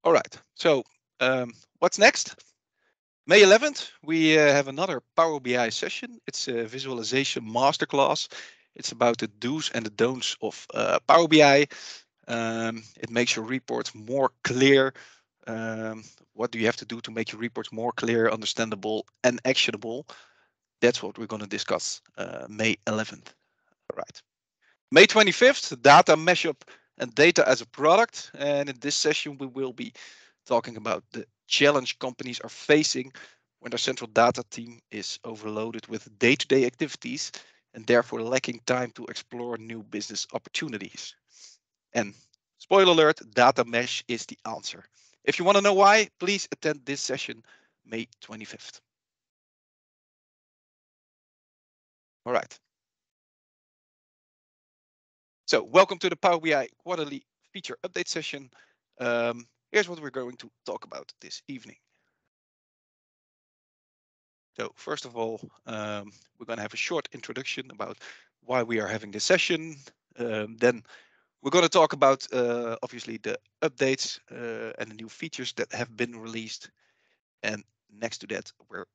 All right, so what's next? May 11th, we have another Power BI session. It's a visualization masterclass. It's about the do's and the don'ts of Power BI. It makes your reports more clear. What do you have to do to make your reports more clear, understandable, and actionable? That's what we're going to discuss May 11th. All right. May 25th, data mashup and data as a product. And in this session, we will be talking about the challenge companies are facing when their central data team is overloaded with day-to-day activities and therefore lacking time to explore new business opportunities. And spoiler alert, data mesh is the answer. If you want to know why, please attend this session May 25th. All right. So welcome to the Power BI quarterly feature update session. Here's what we're going to talk about this evening. So first of all, we're going to have a short introduction about why we are having this session. Then we're going to talk about obviously the updates and the new features that have been released. And next to that, we're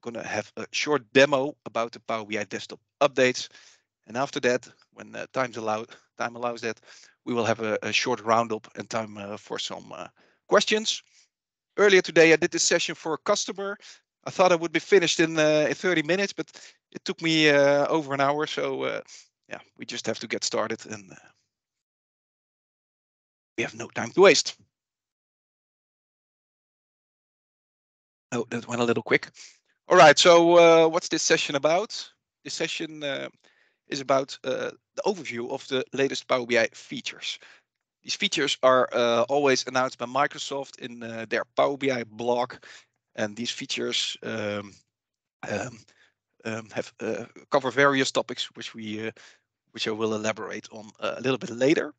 going to have a short demo about the Power BI desktop updates. And after that, when time allows that, we will have a short roundup and time for some questions. Earlier today, I did this session for a customer. I thought I would be finished in 30 minutes, but it took me over an hour. So yeah, we just have to get started, and we have no time to waste. Oh, that went a little quick. All right, so what's this session about? This session is about the overview of the latest Power BI features. These features are always announced by Microsoft in their Power BI blog, and these features have cover various topics which I will elaborate on a little bit later.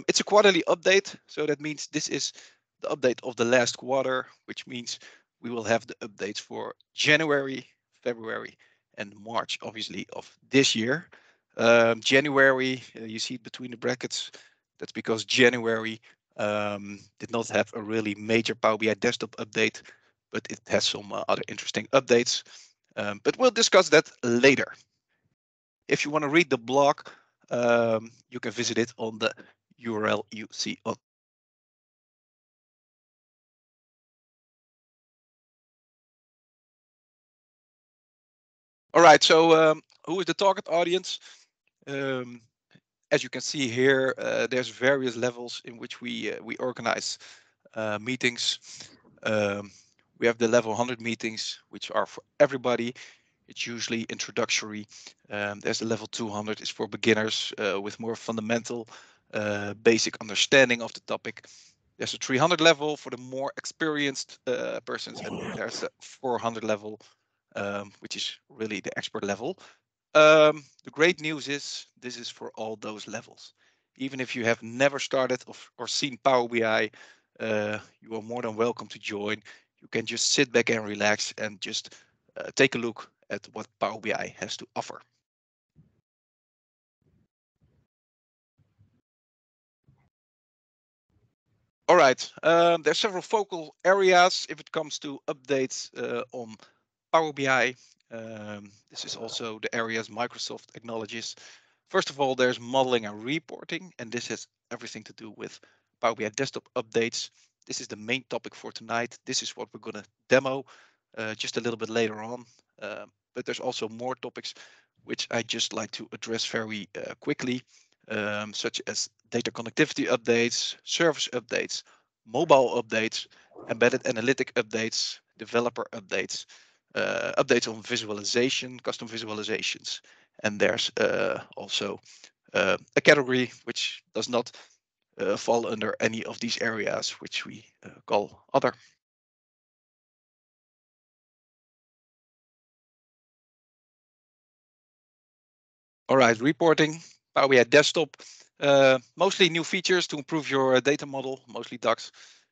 It's a quarterly update, so that means this is the update of the last quarter, which means we will have the updates for January, February, and March, obviously, of this year. January, you see it between the brackets. That's because January did not have a really major Power BI desktop update, but it has some other interesting updates. But we'll discuss that later. If you want to read the blog, you can visit it on the URL you see on. All right, so who is the target audience? As you can see here, there's various levels in which we organize meetings. We have the level 100 meetings, which are for everybody. It's usually introductory. There's the level 200 is for beginners with more fundamental, basic understanding of the topic. There's a 300 level for the more experienced persons, and there's a 400 level, which is really the expert level. The great news is this is for all those levels. Even if you have never started or seen Power BI, you are more than welcome to join. You can just sit back and relax and just take a look at what Power BI has to offer. All right, there's several focal areas if it comes to updates on Power BI. This is also the areas Microsoft acknowledges. First of all, there's modeling and reporting, and this has everything to do with Power BI desktop updates. This is the main topic for tonight. This is what we're going to demo just a little bit later on. But there's also more topics which I just like to address very quickly, such as data connectivity updates, service updates, mobile updates, embedded analytic updates, developer updates, updates on visualization, custom visualizations. And there's also a category which does not fall under any of these areas, which we call other. All right, reporting, Power BI desktop, mostly new features to improve your data model, mostly DAX,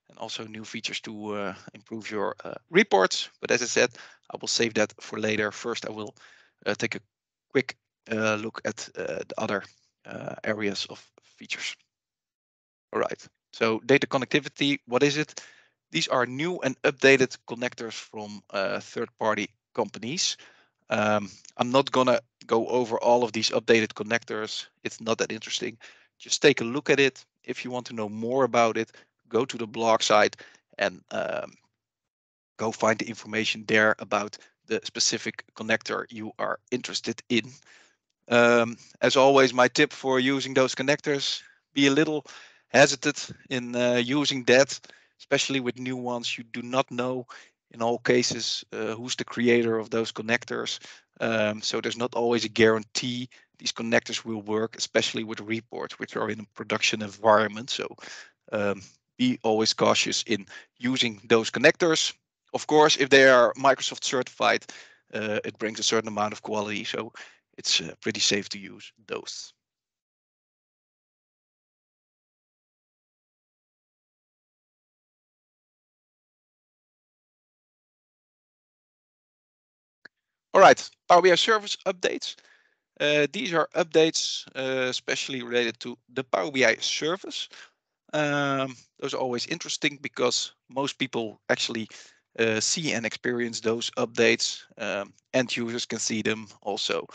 and also new features to improve your reports. But as I said, I will save that for later. First, I will take a quick look at the other areas of features. All right. So data connectivity, what is it? These are new and updated connectors from third-party companies. I'm not gonna go over all of these updated connectors. It's not that interesting. Just take a look at it. If you want to know more about it, go to the blog site and go find the information there about the specific connector you are interested in. As always, my tip for using those connectors, be a little hesitant in using that, especially with new ones. You do not know in all cases who's the creator of those connectors. So there's not always a guarantee these connectors will work, especially with reports which are in a production environment. So be always cautious in using those connectors. Of course, if they are Microsoft certified, it brings a certain amount of quality. So it's pretty safe to use those. All right, Power BI service updates. These are updates especially related to the Power BI service. Those are always interesting because most people actually see and experience those updates. End users can see them also.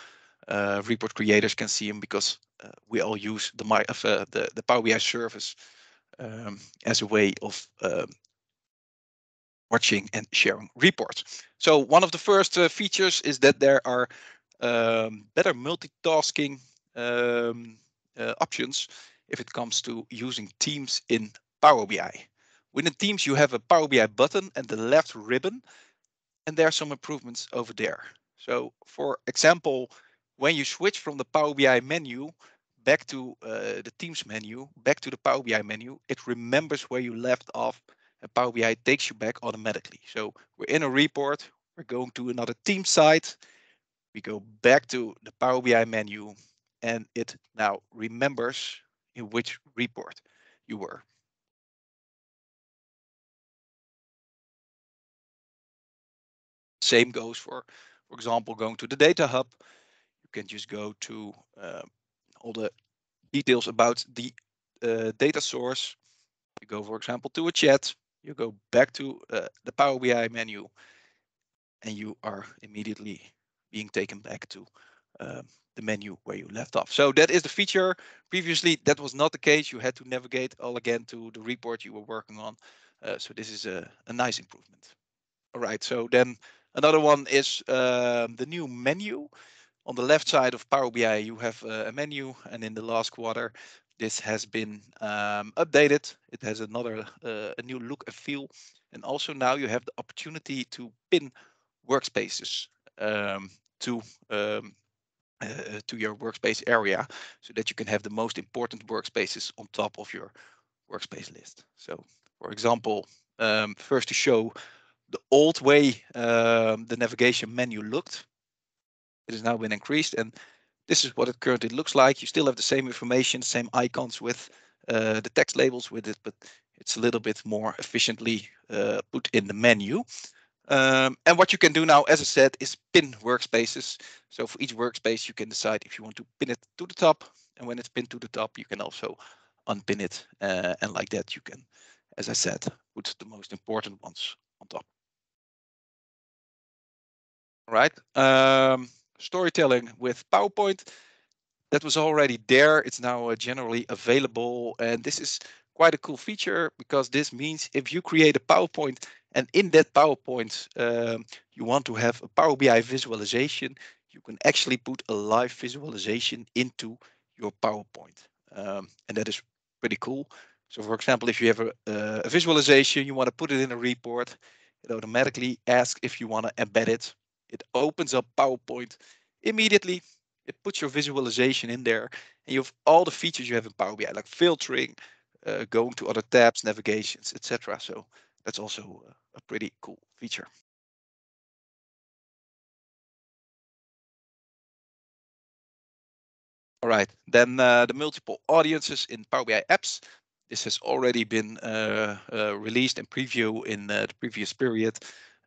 Report creators can see them because we all use the Power BI service as a way of watching and sharing reports. So one of the first features is that there are better multitasking options if it comes to using Teams in Power BI. Within Teams, you have a Power BI button and the left ribbon, and there are some improvements over there. So for example, when you switch from the Power BI menu back to the Teams menu, back to the Power BI menu, it remembers where you left off and Power BI takes you back automatically. So we're in a report, we're going to another team site, we go back to the Power BI menu and it now remembers in which report you were. Same goes for example, going to the data hub. You can just go to all the details about the data source. You go, for example, to a chat. You go back to the Power BI menu, and you are immediately being taken back to the menu where you left off. So that is the feature. Previously, that was not the case. You had to navigate all again to the report you were working on. So this is a nice improvement. All right, so then another one is the new menu. On the left side of Power BI, you have a menu, and in the last quarter, this has been updated. It has a new look and feel, and also now you have the opportunity to pin workspaces um, to um, to your workspace area, so that you can have the most important workspaces on top of your workspace list. So, for example, first to show the old way the navigation menu looked. It has now been increased, and this is what it currently looks like. You still have the same information, same icons with the text labels with it, but it's a little bit more efficiently put in the menu. And what you can do now, as I said, is pin workspaces. So for each workspace, you can decide if you want to pin it to the top. And when it's pinned to the top, you can also unpin it. And like that, you can, as I said, put the most important ones on top. All right. Storytelling with PowerPoint. That was already there. It's now generally available. And this is quite a cool feature because this means if you create a PowerPoint and in that PowerPoint, you want to have a Power BI visualization, you can actually put a live visualization into your PowerPoint. And that is pretty cool. So for example, if you have a visualization, you want to put it in a report, it automatically asks if you want to embed it. It opens up PowerPoint immediately. It puts your visualization in there, and you have all the features you have in Power BI, like filtering, going to other tabs, navigations, etc. So that's also a pretty cool feature. All right, then the multiple audiences in Power BI apps. This has already been released in preview in the previous period,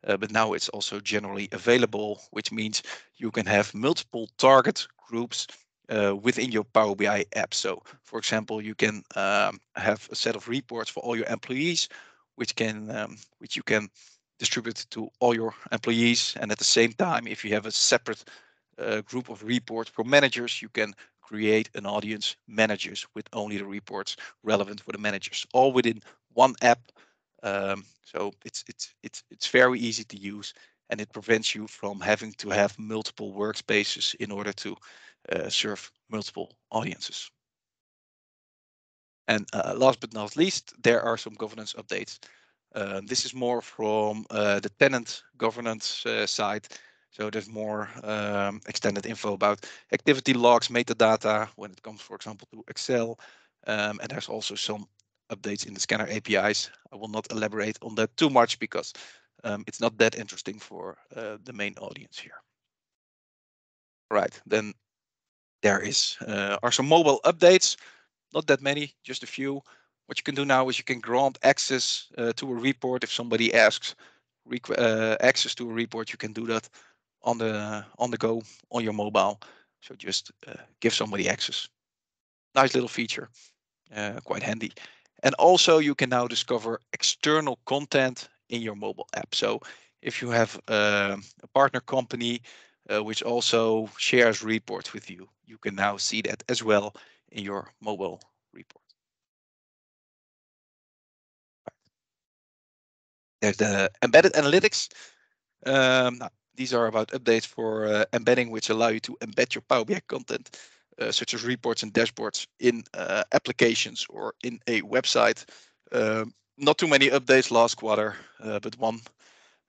but now it's also generally available, which means you can have multiple target groups within your Power BI app. So, for example, you can have a set of reports for all your employees, which you can distribute to all your employees. And at the same time, if you have a separate group of reports for managers, you can create an audience managers with only the reports relevant for the managers, all within one app. So it's very easy to use, and it prevents you from having to have multiple workspaces in order to serve multiple audiences. And last but not least, there are some governance updates. This is more from the tenant governance side. So there's more extended info about activity logs, metadata when it comes, for example, to Excel. And there's also some updates in the scanner APIs. I will not elaborate on that too much because it's not that interesting for the main audience here. Right, then there are some mobile updates. Not that many, just a few. What you can do now is you can grant access to a report. If somebody asks access to a report, you can do that on the go on your mobile. So just give somebody access. Nice little feature, quite handy. And also you can now discover external content in your mobile app. So if you have a partner company which also shares reports with you, you can now see that as well in your mobile report. There's the embedded analytics. These are about updates for embedding, which allow you to embed your Power BI content, such as reports and dashboards, in applications or in a website. Not too many updates last quarter, but one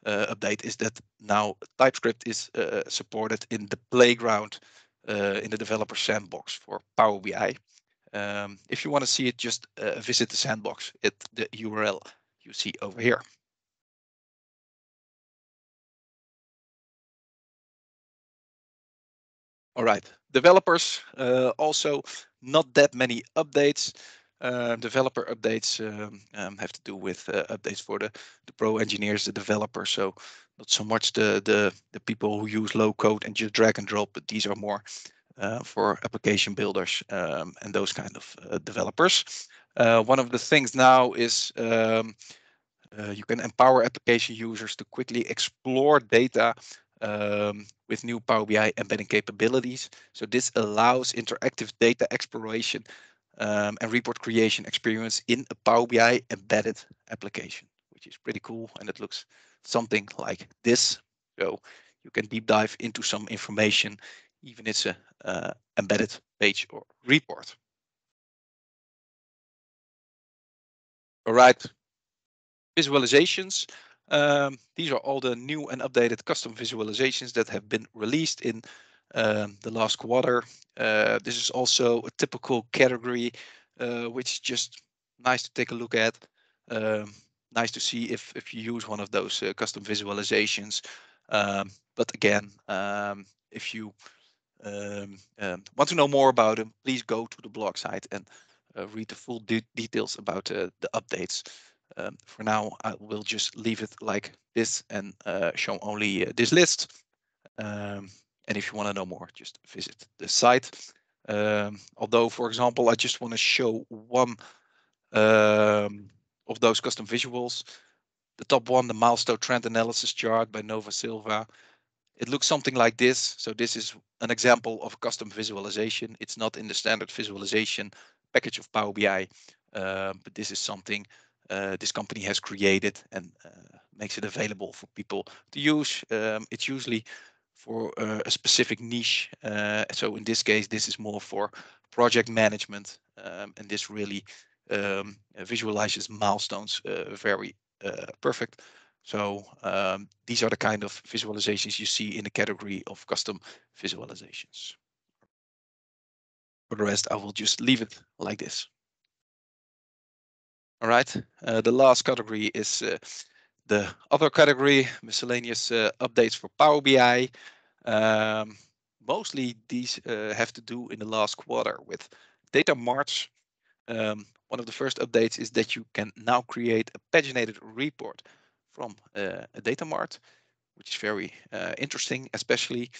update is that now TypeScript is supported in the playground in the developer sandbox for Power BI. If you want to see it, just visit the sandbox at the URL you see over here. All right, developers, also not that many updates. Developer updates have to do with updates for the pro engineers, the developers. So not so much the people who use low code and just drag and drop, but these are more for application builders and those kind of developers. One of the things now is you can empower application users to quickly explore data with new Power BI embedding capabilities. So this allows interactive data exploration and report creation experience in a Power BI embedded application, which is pretty cool. And it looks something like this. So you can deep dive into some information, even it's a embedded page or report. All right, visualizations. These are all the new and updated custom visualizations that have been released in the last quarter. This is also a typical category, which is just nice to take a look at. Nice to see if you use one of those custom visualizations. But again, if you want to know more about them, please go to the blog site and read the full details about the updates. For now, I will just leave it like this and show only this list. And if you want to know more, just visit the site. Although, for example, I just want to show one of those custom visuals. The top one, the milestone trend analysis chart by Nova Silva. It looks something like this. So this is an example of custom visualization. It's not in the standard visualization package of Power BI, but this is something this company has created and makes it available for people to use. It's usually for a specific niche. So in this case, this is more for project management, and this really visualizes milestones very perfect. So these are the kind of visualizations you see in the category of custom visualizations. For the rest, I will just leave it like this. All right, the last category is the other category, miscellaneous updates for Power BI. Mostly these have to do in the last quarter with data marts. One of the first updates is that you can now create a paginated report from a data mart, which is very interesting, especially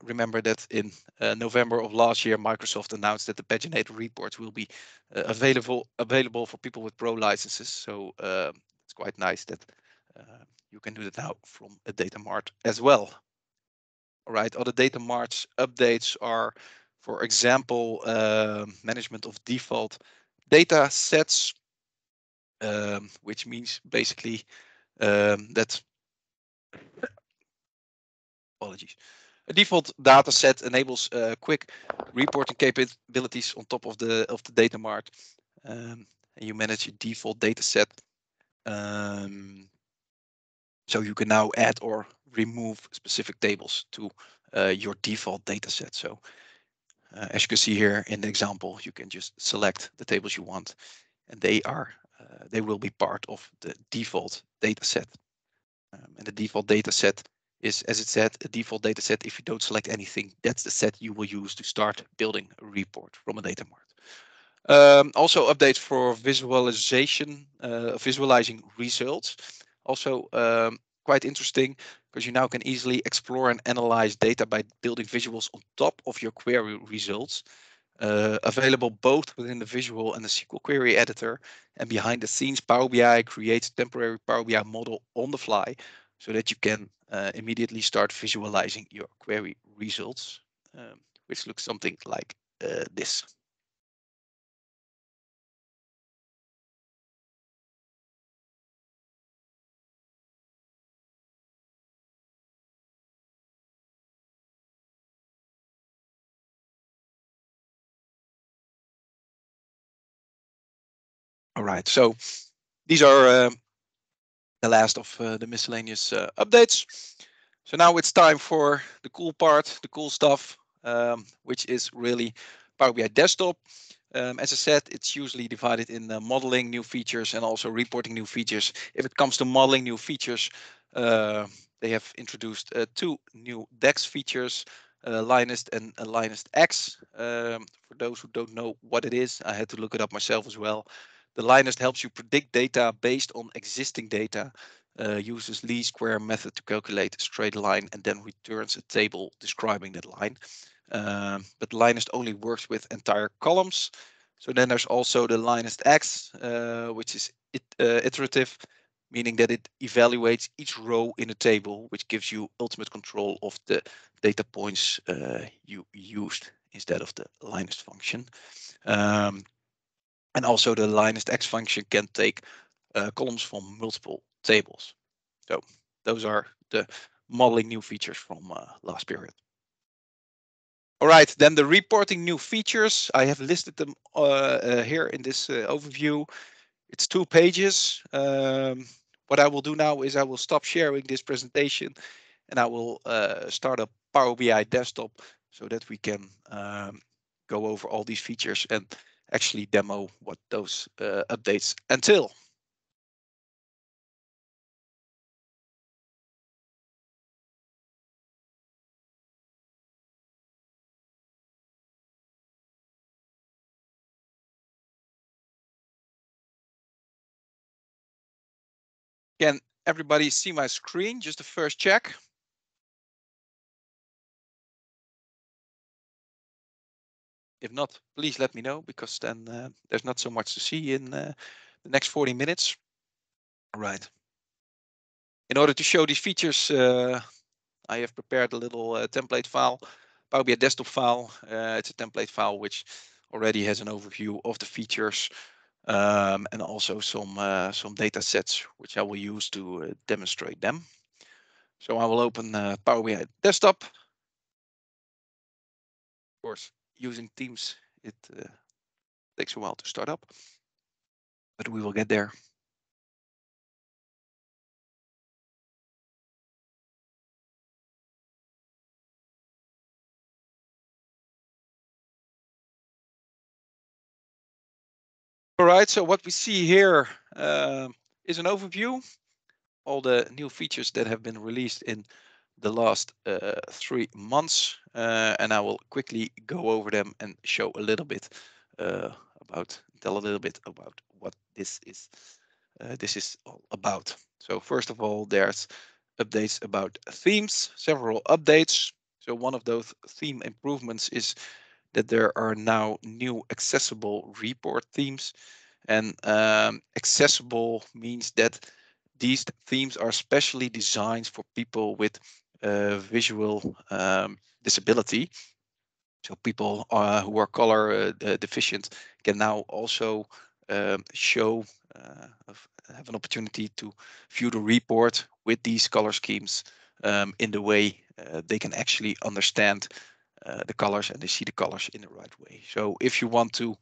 Remember that in November of last year, Microsoft announced that the paginated reports will be available for people with Pro licenses. So it's quite nice that you can do that now from a data mart as well. All right, other data marts updates are, for example, management of default data sets, which means basically that, apologies, a default data set enables quick reporting capabilities on top of the data mart, and you manage your default data set. So you can now add or remove specific tables to your default data set. So as you can see here in the example, you can just select the tables you want, and they will be part of the default data set. And the default data set is, as it said, a default data set. If you don't select anything, that's the set you will use to start building a report from a data mart. Also updates for visualization, visualizing results. Also quite interesting, because you now can easily explore and analyze data by building visuals on top of your query results. Available both within the visual and the SQL query editor, and behind the scenes, Power BI creates a temporary Power BI model on the fly so that you can immediately start visualizing your query results, which looks something like this. All right, so these are the last of the miscellaneous updates. So now it's time for the cool part, the cool stuff, which is really Power BI Desktop. As I said, it's usually divided in modeling new features and also reporting new features. If it comes to modeling new features, they have introduced two new DAX features, Linus and Linus X. For those who don't know what it is, I had to look it up myself as well. The Linus helps you predict data based on existing data, uses least square method to calculate a straight line, and then returns a table describing that line. But Linus only works with entire columns. So then there's also the Linus X, which is iterative, meaning that it evaluates each row in a table, which gives you ultimate control of the data points you used instead of the Linus function. And also the Linus X function can take columns from multiple tables. So those are the modeling new features from last period. All right, then the reporting new features. I have listed them here in this overview. It's 2 pages. What I will do now is I will stop sharing this presentation, and I will start up Power BI Desktop so that we can go over all these features and actually demo what those updates entail. Can everybody see my screen? Just the first check. If not, please let me know, because then there's not so much to see in the next 40 minutes. All right. In order to show these features, I have prepared a little template file, Power BI desktop file. It's a template file which already has an overview of the features, and also some data sets which I will use to demonstrate them. So I will open Power BI desktop. Of course, using Teams, it takes a while to start up, but we will get there. All right, so what we see here is an overview, all the new features that have been released in the last 3 months, and I will quickly go over them and show a little bit tell a little bit about what this is all about. So first of all, there's updates about themes, several updates. So one of those theme improvements is that there are now new accessible report themes. And accessible means that these themes are specially designed for people with visual disability. So people who are color deficient can now also show, have an opportunity to view the report with these color schemes in the way they can actually understand the colors and they see the colors in the right way. So if you want to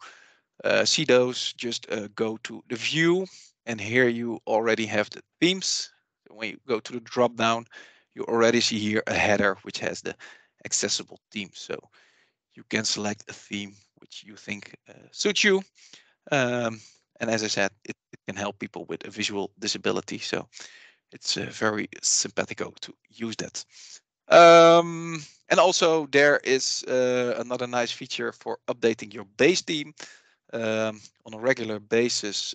see those, just go to the view, and here you already have the themes. So when you go to the drop down, you already see here a header which has the accessible themes. So you can select a theme which you think suits you. And as I said, it can help people with a visual disability. So it's very simpatico to use that. And also there is another nice feature for updating your base theme. On a regular basis,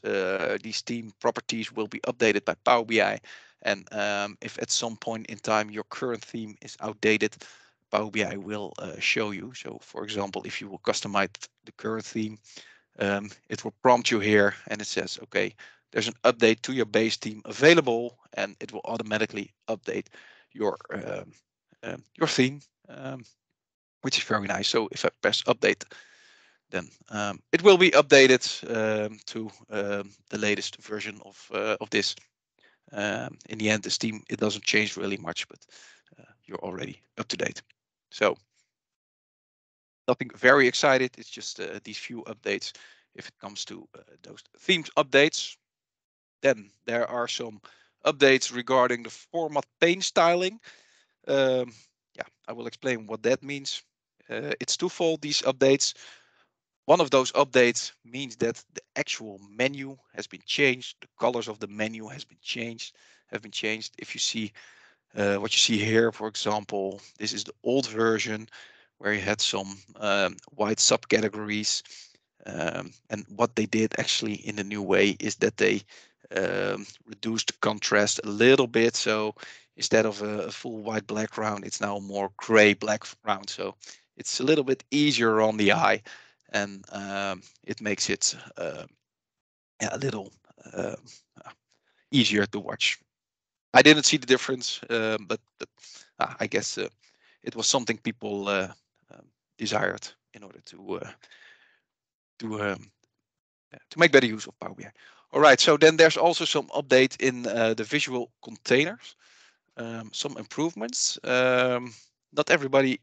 these theme properties will be updated by Power BI. And if at some point in time your current theme is outdated, Power BI will show you. So for example, if you will customize the current theme, it will prompt you here and it says, okay, there's an update to your base theme available, and it will automatically update your theme, which is very nice. So if I press update, then it will be updated to the latest version of this. In the end, this theme, it doesn't change really much, but you're already up to date. So nothing very excited. It's just these few updates if it comes to those themes updates. Then there are some updates regarding the format pane styling. Yeah, I will explain what that means. It's twofold, these updates. One of those updates means that the actual menu has been changed. The colors of the menu have been changed. If you see what you see here, for example, this is the old version where you had some white subcategories. And what they did actually in the new way is that they reduced the contrast a little bit. So instead of a full white background, it's now a more gray background. So it's a little bit easier on the eye, and it makes it yeah, a little easier to watch. I didn't see the difference, but I guess it was something people desired in order to to make better use of Power BI. All right, so then there's also some update in the visual containers, some improvements. Not everybody,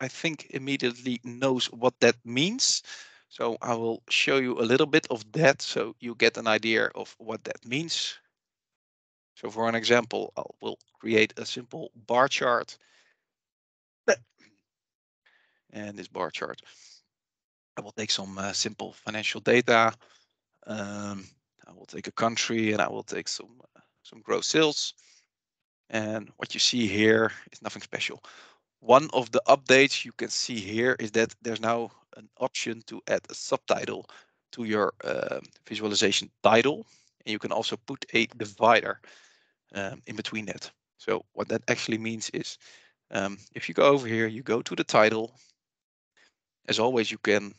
I think, immediately knows what that means. So I will show you a little bit of that so you get an idea of what that means. So for an example, I will create a simple bar chart. And this bar chart, I will take some simple financial data. I will take a country and I will take some gross sales. And what you see here is nothing special. One of the updates you can see here is that there's now an option to add a subtitle to your visualization title. And you can also put a divider in between that. So what that actually means is if you go over here, you go to the title. As always, you can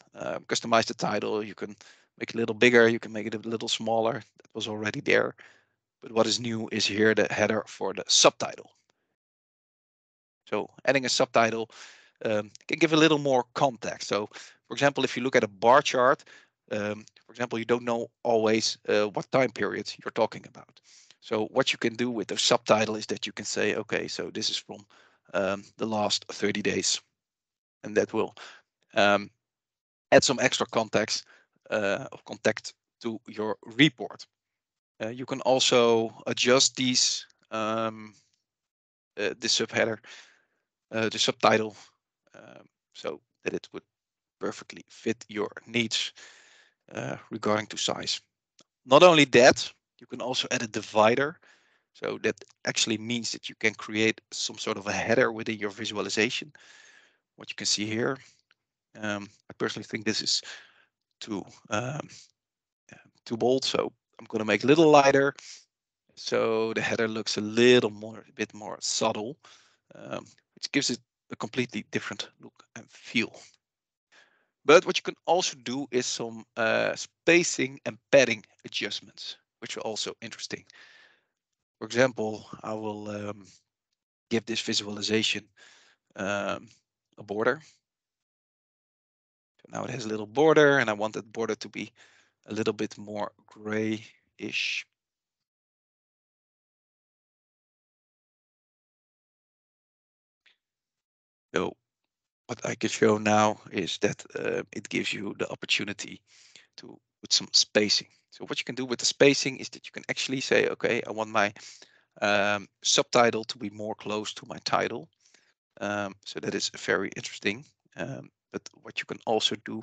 customize the title. You can make it a little bigger. You can make it a little smaller. That was already there. But what is new is here the header for the subtitle. So adding a subtitle can give a little more context. So for example, if you look at a bar chart, for example, you don't know always what time period you're talking about. So what you can do with the subtitle is that you can say, okay, so this is from the last 30 days. And that will add some extra context of context to your report. You can also adjust these the subheader, the subtitle, so that it would perfectly fit your needs regarding to size. Not only that, you can also add a divider. So that actually means that you can create some sort of a header within your visualization. What you can see here, I personally think this is too too bold, so I'm going to make it a little lighter. So the header looks a little more, a bit more subtle, which gives it a completely different look and feel. But what you can also do is some spacing and padding adjustments, which are also interesting. For example, I will give this visualization a border. So now it has a little border, and I want that border to be a little bit more grayish. So what I can show now is that it gives you the opportunity to put some spacing. So what you can do with the spacing is that you can actually say, okay, I want my subtitle to be more close to my title. So that is very interesting. But what you can also do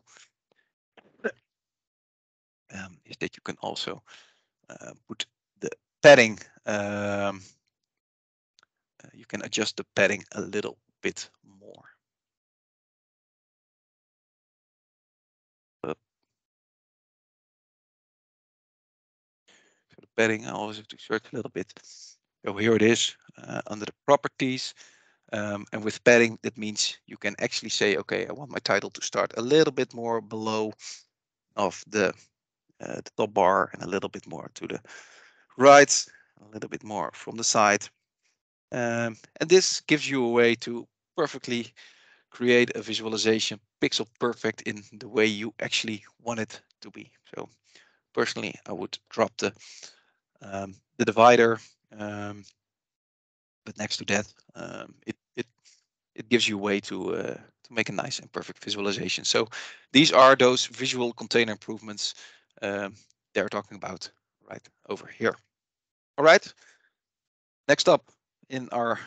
is that you can also put the padding. You can adjust the padding a little bit more. So the padding, I always have to search a little bit. So here it is under the properties. And with padding, that means you can actually say, okay, I want my title to start a little bit more below of the top bar and a little bit more to the right, a little bit more from the side. And this gives you a way to perfectly create a visualization pixel perfect in the way you actually want it to be. So personally, I would drop the divider, but next to that, it gives you a way to make a nice and perfect visualization. So these are those visual container improvements they're talking about right over here. All right. Next up in our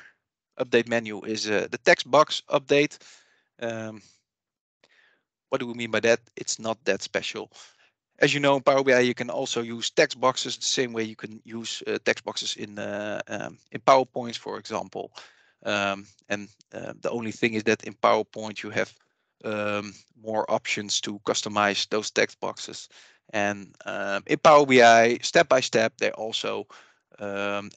update menu is the text box update. What do we mean by that? It's not that special. As you know, in Power BI, you can also use text boxes the same way you can use text boxes in PowerPoint, for example. The only thing is that in PowerPoint, you have more options to customize those text boxes. And in Power BI, step by step, they're also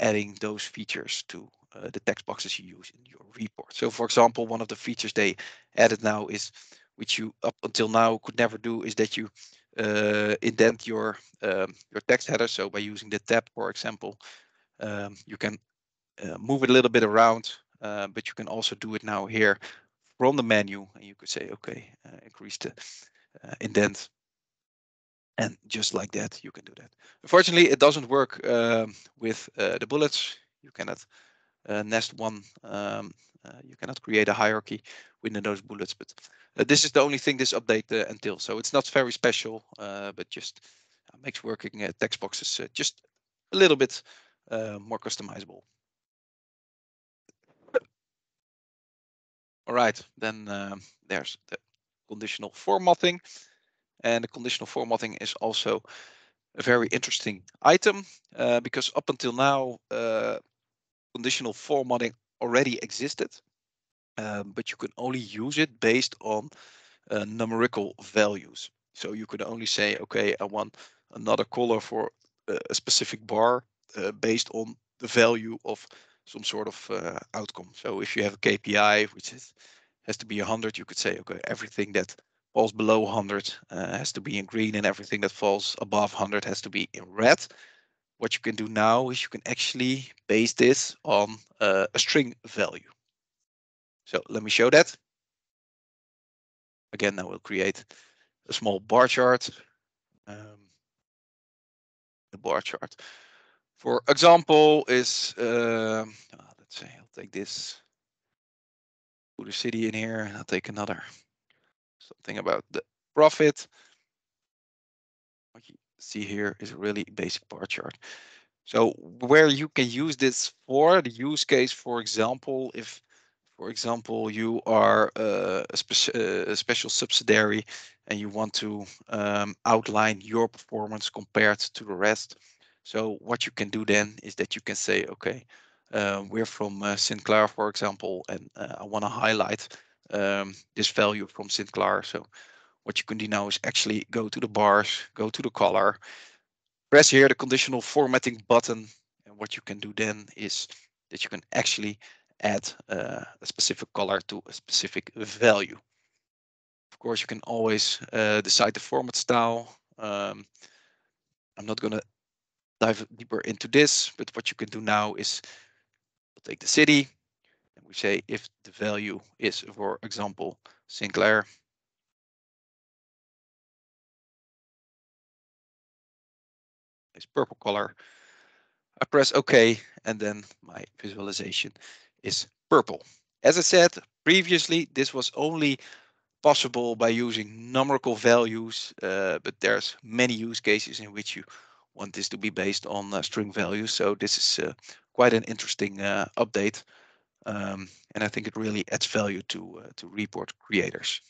adding those features to the text boxes you use in your report. So, for example, one of the features they added now is, which you up until now could never do, is that you indent your text header. So by using the tab, for example, you can move it a little bit around, but you can also do it now here from the menu, and you could say, okay, increase the indent, and just like that, you can do that. Unfortunately, it doesn't work with the bullets. You cannot nest one. You cannot create a hierarchy within those bullets, but this is the only thing this update entails. So it's not very special, but just makes working text boxes just a little bit more customizable. All right, then there's the conditional formatting. And the conditional formatting is also a very interesting item because up until now, conditional formatting already existed, but you can only use it based on numerical values. So you could only say, okay, I want another color for a specific bar based on the value of some sort of outcome. So if you have a KPI, which has to be 100, you could say, okay, everything that falls below 100 has to be in green, and everything that falls above 100 has to be in red. What you can do now is you can actually base this on a string value. So let me show that. Again, I will create a small bar chart. The bar chart, for example, is let's say I'll take this, put a city in here, and I'll take another something about the profit. What you see here is a really basic bar chart. So where you can use this for the use case, for example, if for example, you are a special subsidiary and you want to outline your performance compared to the rest. So what you can do then is that you can say, okay, we're from Sinclair, for example, and I want to highlight this value from Sinclair. So what you can do now is actually go to the bars, go to the color, press here the conditional formatting button. And what you can do then is that you can actually add a specific color to a specific value. Of course, you can always decide the format style. I'm not going to dive deeper into this, but what you can do now is we'll take the city and we say if the value is, for example, Sinclair, is purple color. I press OK, and then my visualization is purple. As I said previously, this was only possible by using numerical values, but there's many use cases in which you want this to be based on string values. So this is quite an interesting update, and I think it really adds value to report creators.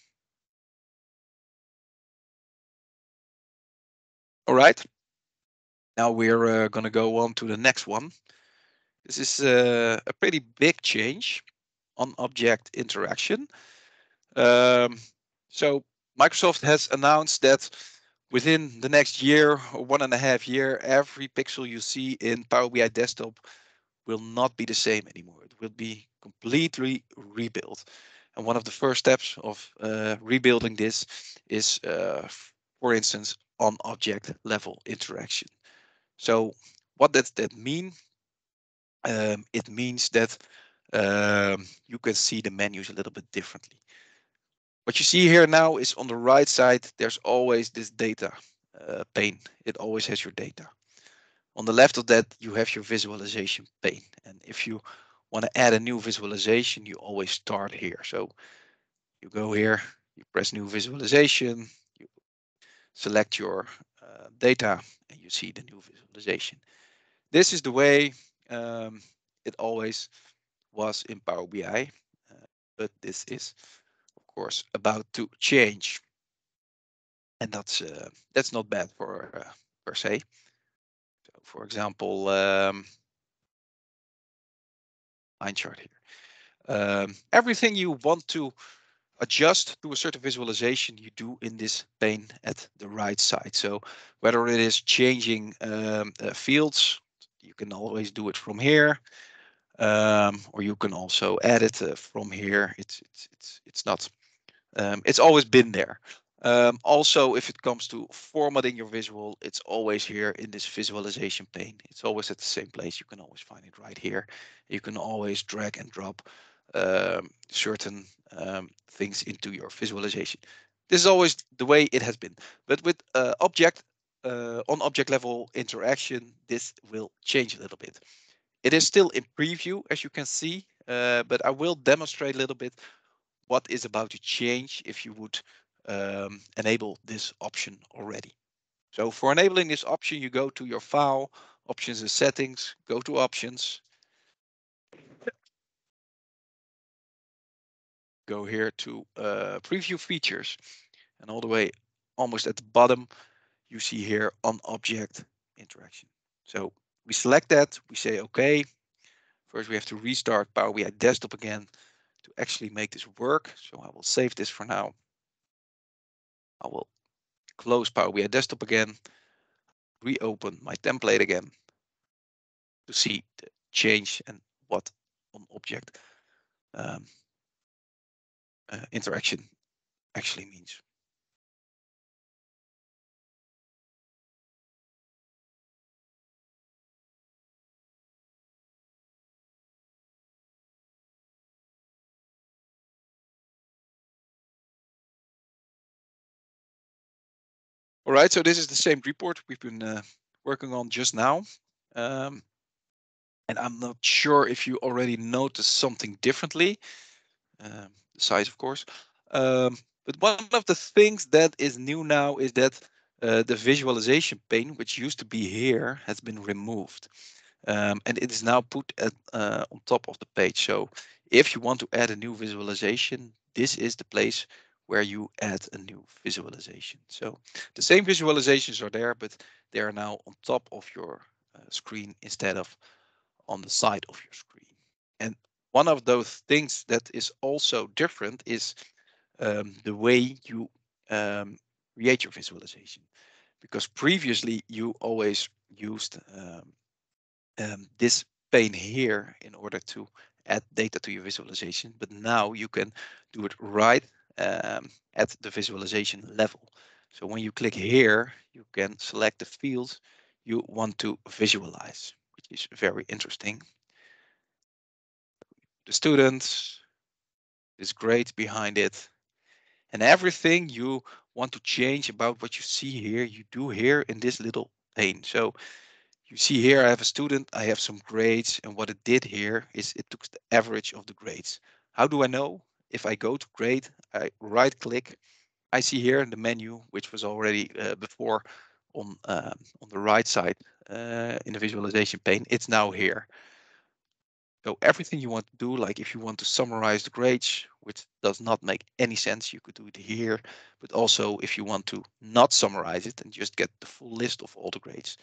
All right, now we're going to go on to the next one. This is a pretty big change on object interaction. So Microsoft has announced that within the next year or 1.5 years, every pixel you see in Power BI Desktop will not be the same anymore. It will be completely rebuilt. And one of the first steps of rebuilding this is, for instance, on object level interaction. So what does that mean? It means that you can see the menus a little bit differently. What you see here now is on the right side, there's always this data pane. It always has your data. On the left of that, you have your visualization pane. And if you want to add a new visualization, you always start here. So you go here, you press new visualization, you select your data, and you see the new visualization. This is the way it always was in Power BI, but this is, of course, about to change. And that's not bad for per se. So for example, line chart here. Everything you want to adjust to a certain visualization, you do in this pane at the right side. So whether it is changing fields, you can always do it from here, or you can also add it from here. It's not. It's always been there. Also, if it comes to formatting your visual, it's always here in this visualization pane. It's always at the same place. You can always find it right here. You can always drag and drop certain things into your visualization. This is always the way it has been. But with on object level interaction, this will change a little bit. It is still in preview, as you can see, but I will demonstrate a little bit what is about to change if you would enable this option already. So for enabling this option, you go to your file, options and settings, go to options, go here to preview features, and all the way almost at the bottom, you see here on object interaction. So we select that, we say okay. First we have to restart Power BI Desktop again to actually make this work. So I will save this for now. I will close Power BI Desktop again, reopen my template again to see the change and what on object interaction actually means. All right, so this is the same report we've been working on just now. And I'm not sure if you already noticed something differently, the size, of course. But one of the things that is new now is that the visualization pane, which used to be here, has been removed. And it is now put at, on top of the page. So if you want to add a new visualization, this is the place where you add a new visualization. So the same visualizations are there, but they are now on top of your screen instead of on the side of your screen. And one of those things that is also different is the way you create your visualization. Because previously you always used this pane here in order to add data to your visualization, but now you can do it right at the visualization level. So when you click here, you can select the fields you want to visualize, which is very interesting. The students, this grade behind it, and everything you want to change about what you see here, you do here in this little pane. So you see here, I have a student, I have some grades, and what it did here is it took the average of the grades. How do I know? If I go to grade, I right click, I see here in the menu, which was already before on the right side in the visualization pane, it's now here. So everything you want to do, like if you want to summarize the grades, which does not make any sense, you could do it here. But also if you want to not summarize it and just get the full list of all the grades,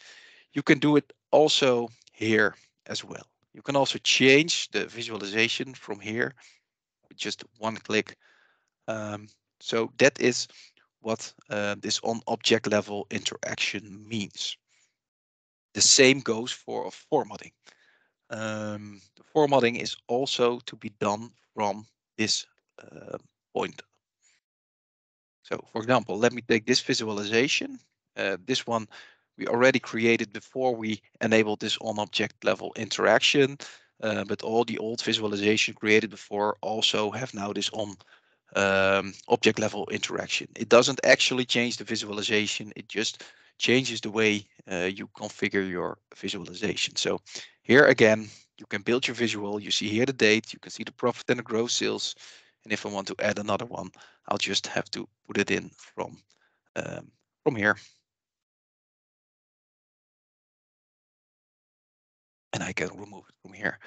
you can do it also here as well. You can also change the visualization from here with just one click. So that is what this on object level interaction means. The same goes for formatting. The formatting is also to be done from this point. So for example, let me take this visualization. This one we already created before we enabled this on object level interaction, but all the old visualization created before also have now this on object level interaction. It doesn't actually change the visualization. It just changes the way you configure your visualization. So here again, you can build your visual. You see here the date, you can see the profit and the gross sales. And if I want to add another one, I'll just have to put it in from here. And I can remove it from here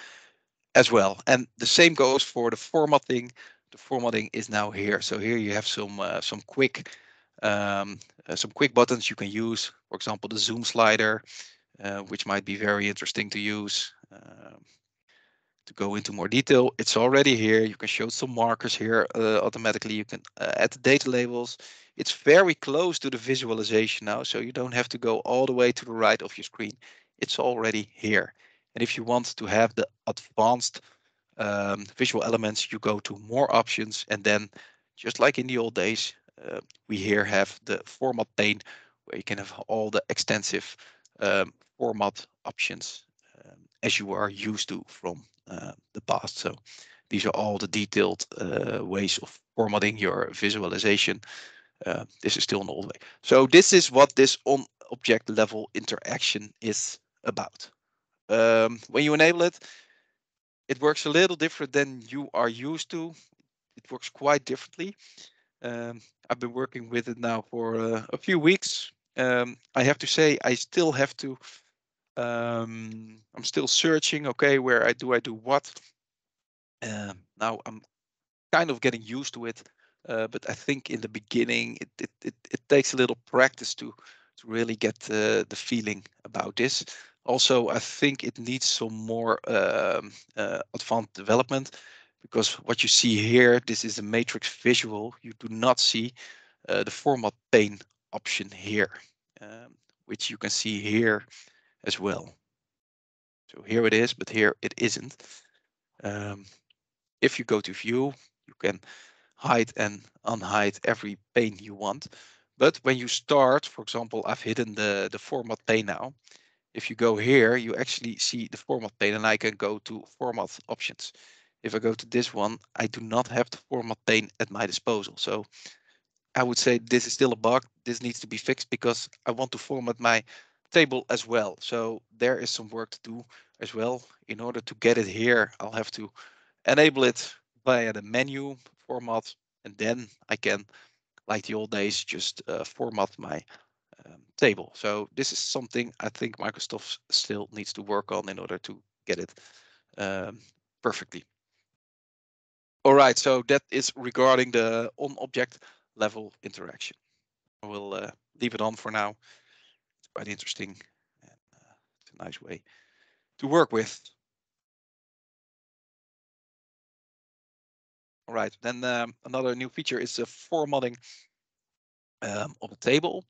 as well. And the same goes for the formatting. The formatting is now here. So here you have some quick buttons you can use. For example, the zoom slider, which might be very interesting to use. To go into more detail, it's already here. You can show some markers here automatically. You can add the data labels. It's very close to the visualization now, so you don't have to go all the way to the right of your screen. It's already here. And if you want to have the advanced visual elements, you go to more options, and then just like in the old days, we here have the format pane where you can have all the extensive format options as you are used to from the past. So these are all the detailed ways of formatting your visualization. This is still an old way. So this is what this on object level interaction is about. When you enable it, it works a little different than you are used to. It works quite differently. I've been working with it now for a few weeks. I have to say, I still have to. I'm still searching. Okay, where I do what. Now I'm kind of getting used to it, but I think in the beginning it takes a little practice to really get the feeling about this. Also, I think it needs some more advanced development, because what you see here, this is a matrix visual. You do not see the format pane option here, which you can see here as well. So here it is, but here it isn't. If you go to view, you can hide and unhide every pane you want. But when you start, for example, I've hidden the format pane now. If you go here, you actually see the format pane, and I can go to format options. If I go to this one, I do not have the format pane at my disposal. So I would say this is still a bug. This needs to be fixed because I want to format my table as well. So there is some work to do as well. In order to get it here, I'll have to enable it via the menu format, and then I can, like the old days, just format my table. So this is something I think Microsoft still needs to work on in order to get it perfectly. All right, so that is regarding the on object level interaction. I will leave it on for now. It's quite interesting, and it's a nice way to work with. All right, then another new feature is the formatting of a table.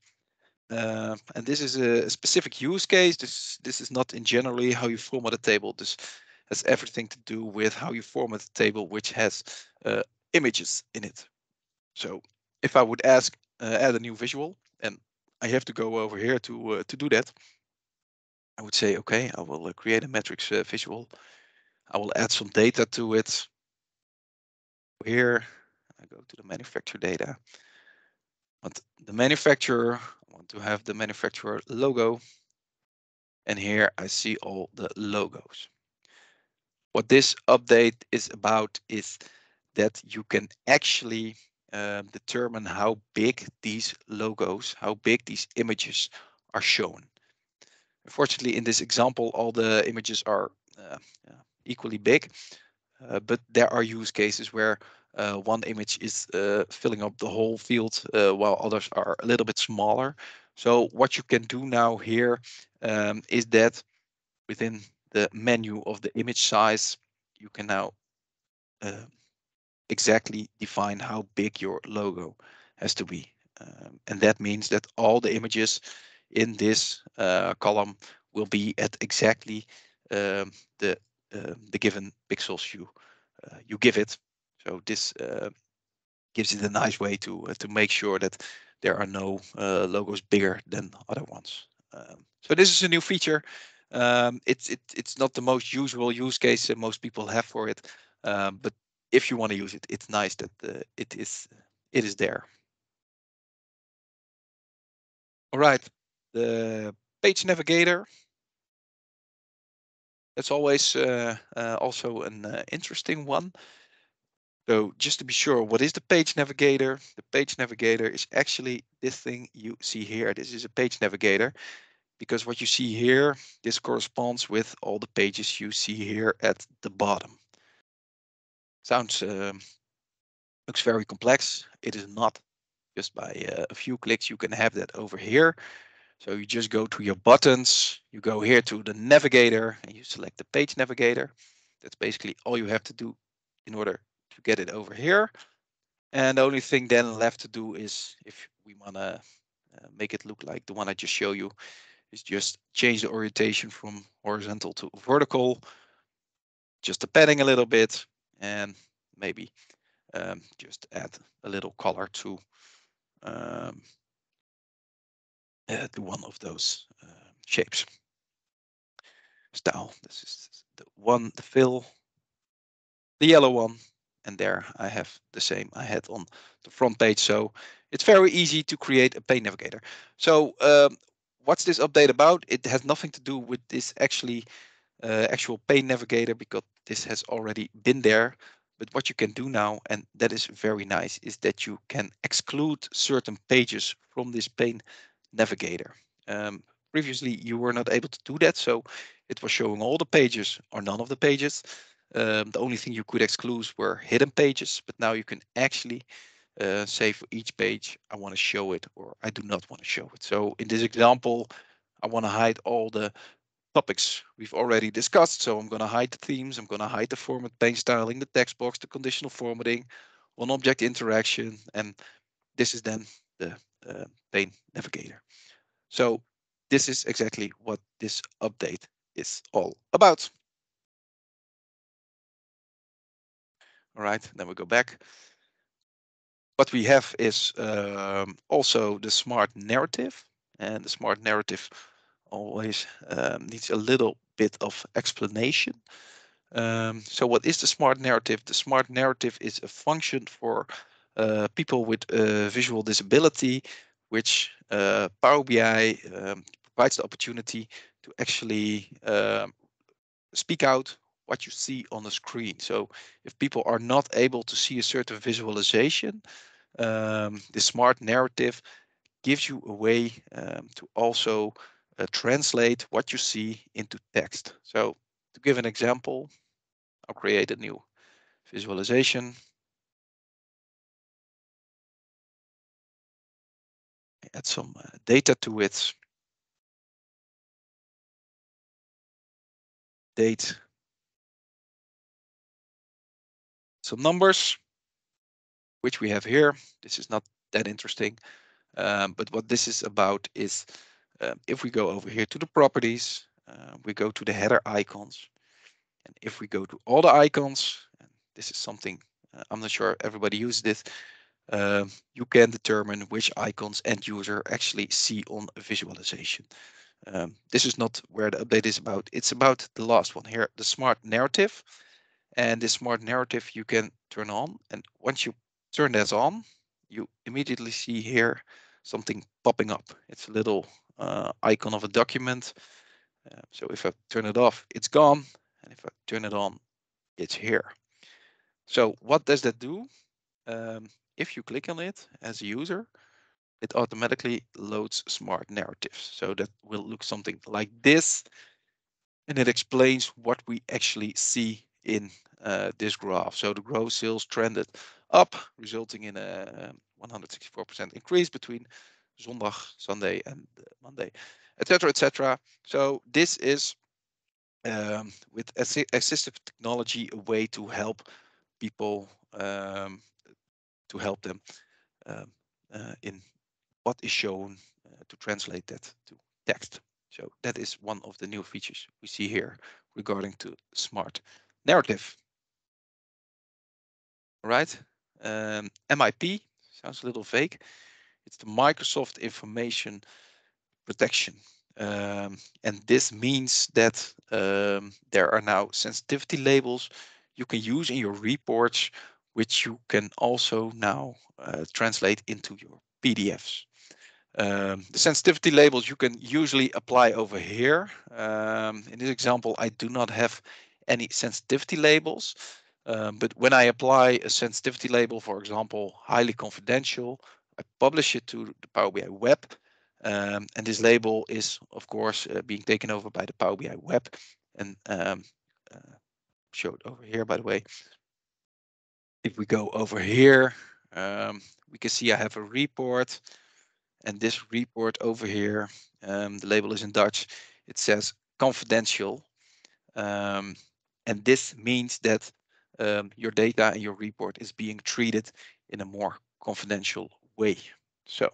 And this is a specific use case. This is not in generally how you format a table. has everything to do with how you format a table which has images in it. So if I would add a new visual, and I have to go over here to do that, I would say, okay, I will create a metrics visual. I will add some data to it. Here, I go to the manufacturer data. But the manufacturer, I want to have the manufacturer logo. And here I see all the logos. What this update is about is that you can actually determine how big these logos, how big these images are shown. Unfortunately, in this example, all the images are equally big, but there are use cases where one image is filling up the whole field while others are a little bit smaller. So what you can do now here is that within the menu of the image size, you can now exactly define how big your logo has to be. And that means that all the images in this column will be at exactly the given pixels you give it. So this gives it a nice way to make sure that there are no logos bigger than other ones. So this is a new feature. It's not the most usual use case that most people have for it, but if you want to use it, it's nice that it is there. All right, the page navigator. That's always also an interesting one. So just to be sure, what is the page navigator? The page navigator is actually this thing you see here. This is a page navigator because what you see here, this corresponds with all the pages you see here at the bottom. Sounds looks very complex. It is not. Just by a few clicks, you can have that over here. So you just go to your buttons, you go here to the navigator and you select the page navigator. That's basically all you have to do in order to get it over here. And the only thing then left to do is, if we want to make it look like the one I just showed you, is just change the orientation from horizontal to vertical, just the padding a little bit, and maybe just add a little color to one of those shapes. Style. This is the one, the fill, the yellow one, and there I have the same I had on the front page. So it's very easy to create a page navigator. So what's this update about? It has nothing to do with this actual page navigator because this has already been there. But what you can do now, and that is very nice, is that you can exclude certain pages from this page navigator. Previously, you were not able to do that, so it was showing all the pages or none of the pages. The only thing you could exclude were hidden pages, but now you can actually say for each page, I want to show it or I do not want to show it. So in this example, I want to hide all the topics we've already discussed. So I'm going to hide the themes, I'm going to hide the format, pane styling, the text box, the conditional formatting, on object interaction, and this is then the pane navigator. So this is exactly what this update is all about. All right, then we go back. What we have is also the smart narrative, and the smart narrative always needs a little bit of explanation. So what is the smart narrative? The smart narrative is a function for people with visual disability, which Power BI provides the opportunity to actually speak out what you see on the screen. So if people are not able to see a certain visualization, the smart narrative gives you a way to also translate what you see into text. So to give an example, I'll create a new visualization. Add some data to it. Date. Some numbers, which we have here. This is not that interesting. But what this is about is if we go over here to the properties, we go to the header icons. And if we go to all the icons, and this is something I'm not sure everybody uses this, you can determine which icons end user actually see on a visualization. This is not where the update is about. It's about the last one here, the smart narrative. And this smart narrative you can turn on. And once you turn that on, you immediately see here something popping up. It's a little icon of a document. So if I turn it off, it's gone. And if I turn it on, it's here. So what does that do? If you click on it as a user, it automatically loads smart narratives. So that will look something like this. And it explains what we actually see in this graph. So the gross sales trended up, resulting in a 164% increase between Zondag, Sunday, and Monday, etc., etc. So this is with assistive technology a way to help people to help them um, in what is shown to translate that to text. So that is one of the new features we see here regarding to smart narrative. Right? MIP sounds a little vague. It's the Microsoft Information Protection. And this means that there are now sensitivity labels you can use in your reports, which you can also now translate into your PDFs. The sensitivity labels you can usually apply over here. In this example, I do not have any sensitivity labels, but when I apply a sensitivity label, for example, highly confidential, I publish it to the Power BI web, and this label is, of course, being taken over by the Power BI web and showed over here, by the way. If we go over here, we can see I have a report. And this report over here, the label is in Dutch. It says confidential. And this means that your data and your report is being treated in a more confidential way. So,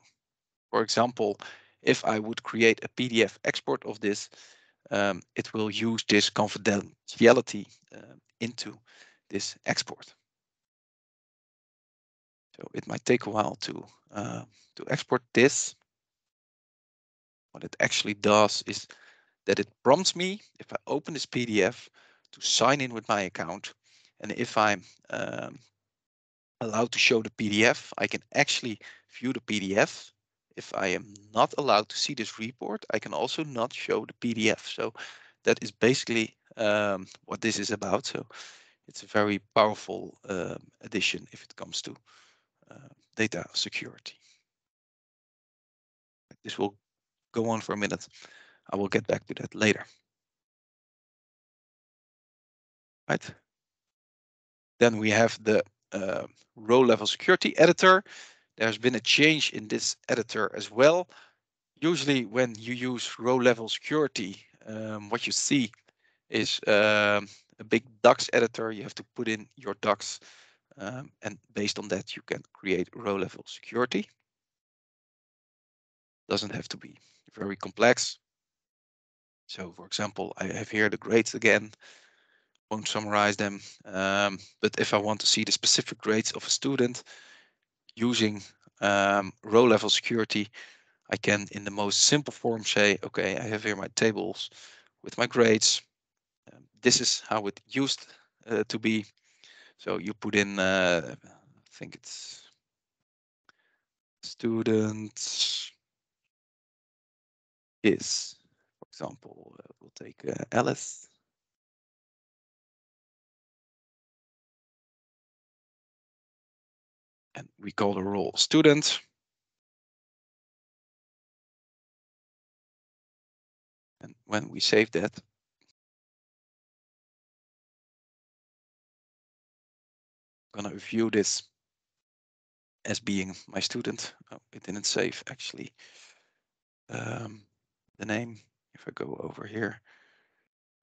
for example, if I would create a PDF export of this, it will use this confidentiality into this export. So it might take a while to export this. What it actually does is that it prompts me, if I open this PDF, to sign in with my account. And if I'm allowed to show the PDF, I can actually view the PDF. If I am not allowed to see this report, I can also not show the PDF. So that is basically what this is about. So it's a very powerful addition if it comes to data security. This will go on for a minute. I will get back to that later. Right. Then we have the row level security editor. There's been a change in this editor as well. Usually when you use row level security, what you see is a big DAX editor. You have to put in your DAX, and based on that, you can create row level security. Doesn't have to be very complex. So for example, I have here the grades again. Won't summarize them, but if I want to see the specific grades of a student using row level security, I can in the most simple form say, okay, I have here my tables with my grades. This is how it used to be. So you put in, I think it's students is, for example, we'll take Alice. And we call the role student. And when we save that, I'm gonna view this as being my student. Oh, it didn't save actually the name. If I go over here,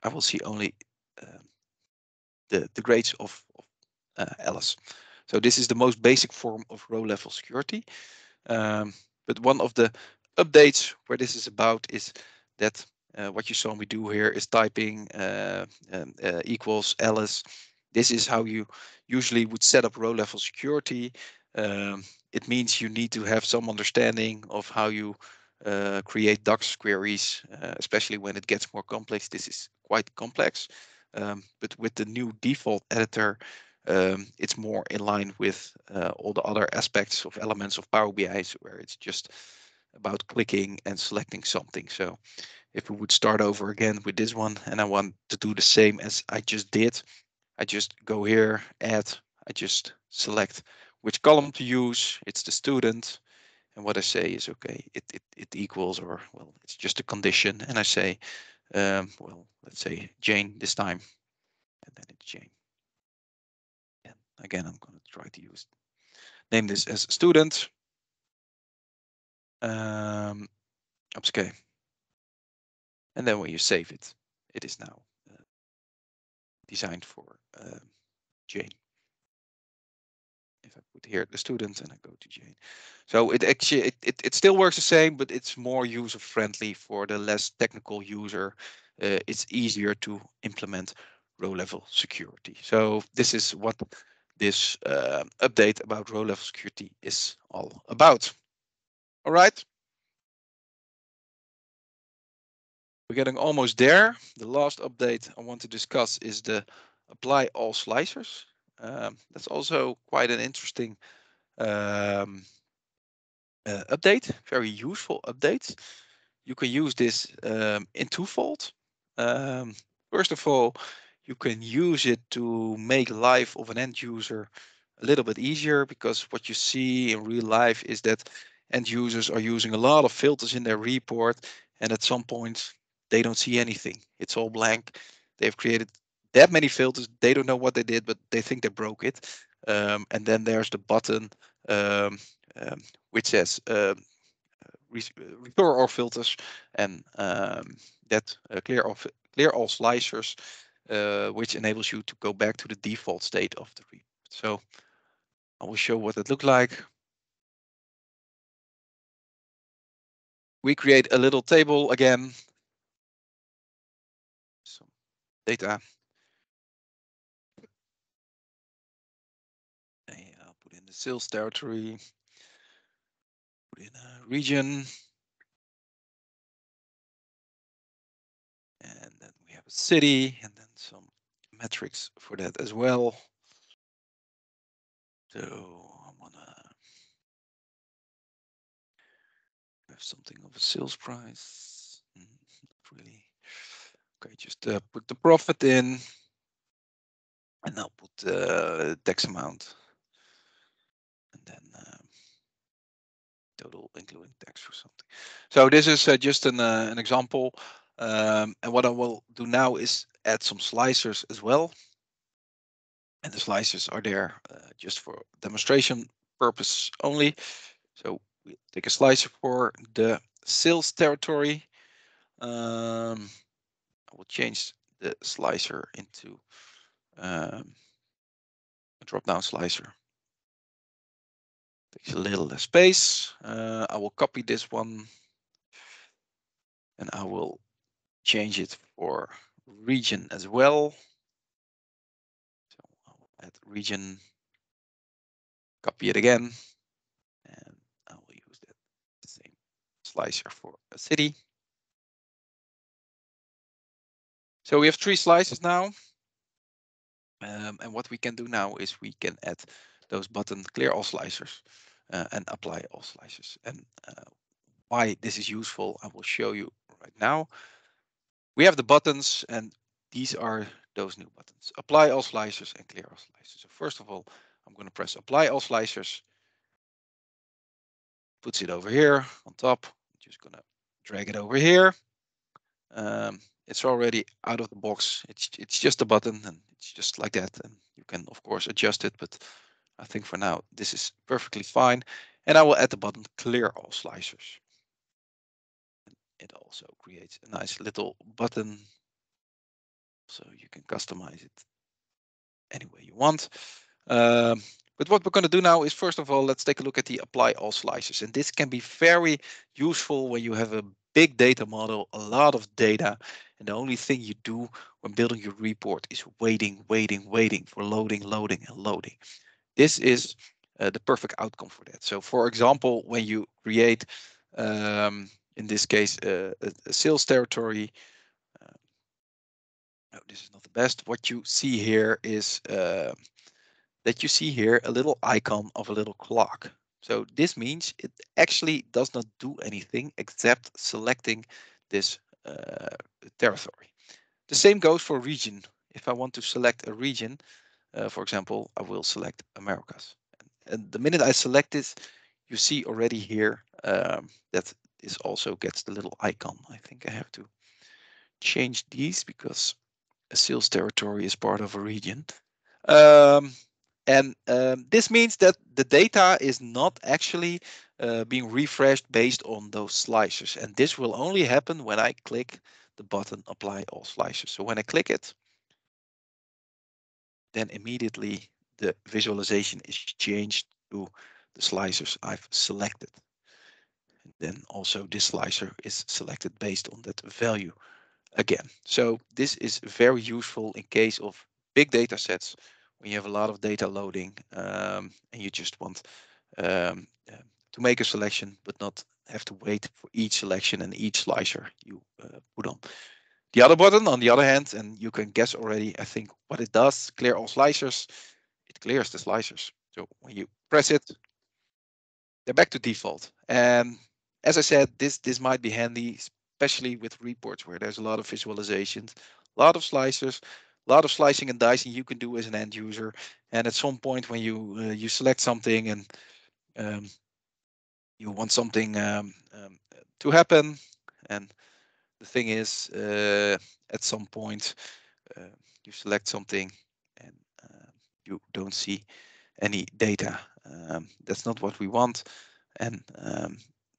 I will see only the grades of Alice. So this is the most basic form of row level security. But one of the updates where this is about is that What you saw me do here is typing equals Alice. This is how you usually would set up row level security. It means you need to have some understanding of how you create DAX queries, especially when it gets more complex. This is quite complex, but with the new default editor, it's more in line with all the other aspects of elements of Power BI, where it's just about clicking and selecting something. So if we would start over again with this one and I want to do the same as I just did, I just go here, add, I just select which column to use. It's the student. And what I say is, okay, it equals, or well, it's just a condition. And I say, well, let's say Jane this time. And then it's Jane. And again, I'm going to try to name this as student. Okay. And then when you save it, it is now designed for Jane. If I put here the student and I go to Jane. So it actually, it still works the same, but it's more user friendly for the less technical user. It's easier to implement row level security. So this is what this update about row level security is all about. All right. We're getting almost there. The last update I want to discuss is the apply all slicers. That's also quite an interesting update, very useful update. You can use this in twofold. First of all, you can use it to make life of an end user a little bit easier, because what you see in real life is that end users are using a lot of filters in their report, and at some point they don't see anything. It's all blank. They've created that many filters. They don't know what they did, but they think they broke it. And then there's the button um, which says restore all filters, and that clear all slicers, which enables you to go back to the default state of the report. So I will show what it looks like. We create a little table again, some data. I'll put in the sales territory, put in a region, and then we have a city, and then some metrics for that as well. So I wanna have something of a sales price. Not really. Okay, just put the profit in, and I'll put the tax amount, and then total including tax or something. So this is just an example, and what I will do now is add some slicers as well. And the slicers are there just for demonstration purpose only. So we take a slicer for the sales territory. I will change the slicer into a drop-down slicer. Takes a little less space. I will copy this one and I will change it for region as well. So I will add region, copy it again, and I will use that same slicer for a city. So we have 3 slices now. And what we can do now is we can add those buttons, clear all slicers, and apply all slicers. And why this is useful, I will show you right now. We have the buttons, and these are those new buttons: apply all slicers and clear all slicers. So first of all, I'm going to press apply all slicers, puts it over here on top. I'm just going to drag it over here. It's already out of the box. It's just a button, and it's just like that. And you can of course adjust it, but I think for now this is perfectly fine. And I will add the button clear all slicers. It also creates a nice little button, so you can customize it any way you want. But what we're going to do now is, first of all, let's take a look at the apply all slices. And this can be very useful when you have a big data model, a lot of data, and the only thing you do when building your report is waiting for loading, and loading. This is the perfect outcome for that. So for example, when you create, in this case, a sales territory, no, this is not the best. What you see here is that you see here a little icon of a little clock. So this means it actually does not do anything except selecting this territory. The same goes for region. If I want to select a region, for example, I will select Americas. And the minute I select this, you see already here that this also gets the little icon. I think I have to change these because a sales territory is part of a region. This means that the data is not actually being refreshed based on those slices. And this will only happen when I click the button Apply All Slices. So when I click it, then immediately the visualization is changed to the slicers I've selected. And then also this slicer is selected based on that value again. So this is very useful in case of big data sets when you have a lot of data loading and you just want to make a selection but not have to wait for each selection and each slicer you put on. The other button, on the other hand, and you can guess already, I think, what it does, clear all slicers, it clears the slicers. So when you press it, they're back to default. And as I said, this might be handy, especially with reports where there's a lot of visualizations, a lot of slicers, a lot of slicing and dicing you can do as an end user. And at some point when you select something and um, you want something to happen, and the thing is, at some point uh, you select something and you don't see any data. That's not what we want. And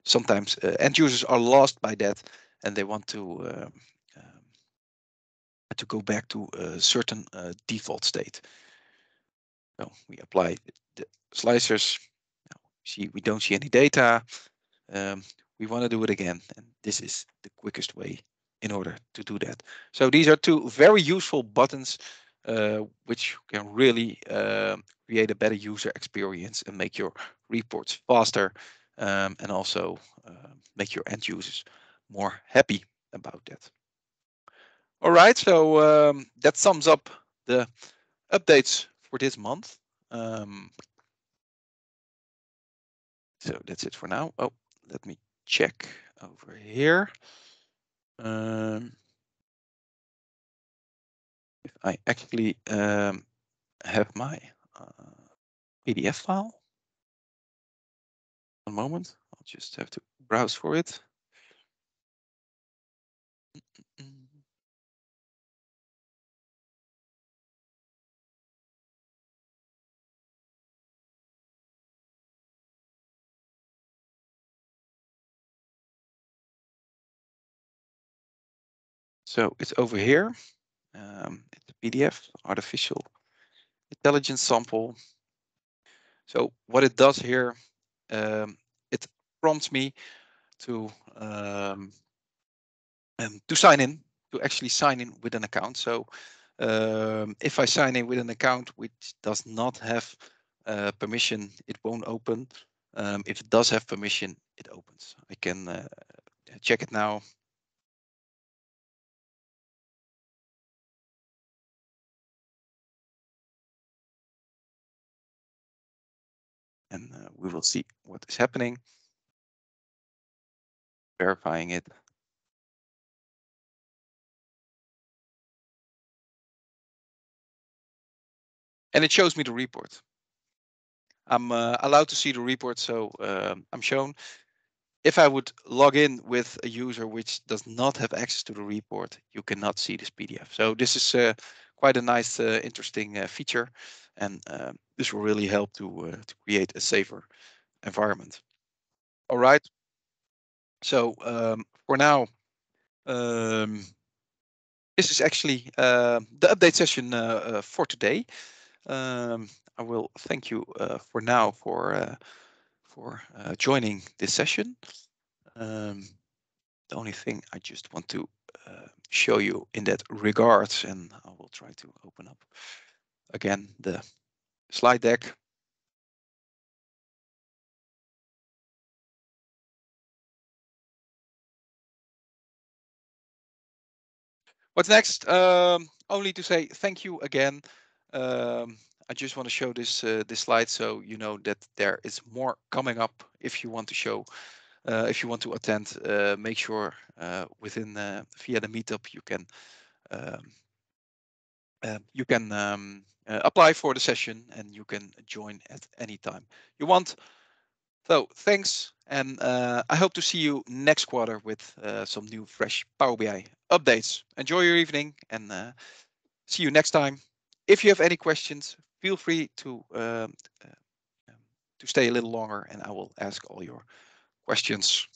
sometimes end users are lost by that and they want to go back to a certain default state. So we apply the slicers. Now, see, we don't see any data. We want to do it again, and this is the quickest way in order to do that. So these are two very useful buttons which can really create a better user experience and make your reports faster and also make your end users more happy about that. All right, so that sums up the updates for this month. So that's it for now. Oh, let me check over here. If I actually have my PDF file. One moment, I'll just have to browse for it. So it's over here. It's a PDF, artificial intelligence sample. So what it does here, it prompts me to sign in, to actually sign in with an account. So if I sign in with an account which does not have permission, it won't open. If it does have permission, it opens. I can check it now. And we will see what is happening. Verifying it. And it shows me the report. I'm allowed to see the report, so I'm shown. If I would log in with a user which does not have access to the report, you cannot see this PDF. So this is quite a nice, interesting feature, and this will really help to create a safer environment. All right. So for now, this is actually the update session for today. I will thank you for now for joining this session. the only thing I just want to show you in that regards, and I will try to open up again the slide deck. What's next? Only to say thank you again. I just want to show this slide so you know that there is more coming up. If you want to show, if you want to attend, make sure within via the meetup you can apply for the session and you can join at any time you want. So thanks, and I hope to see you next quarter with some new fresh Power BI updates. Enjoy your evening and see you next time. If you have any questions, feel free to stay a little longer and I will ask all your questions.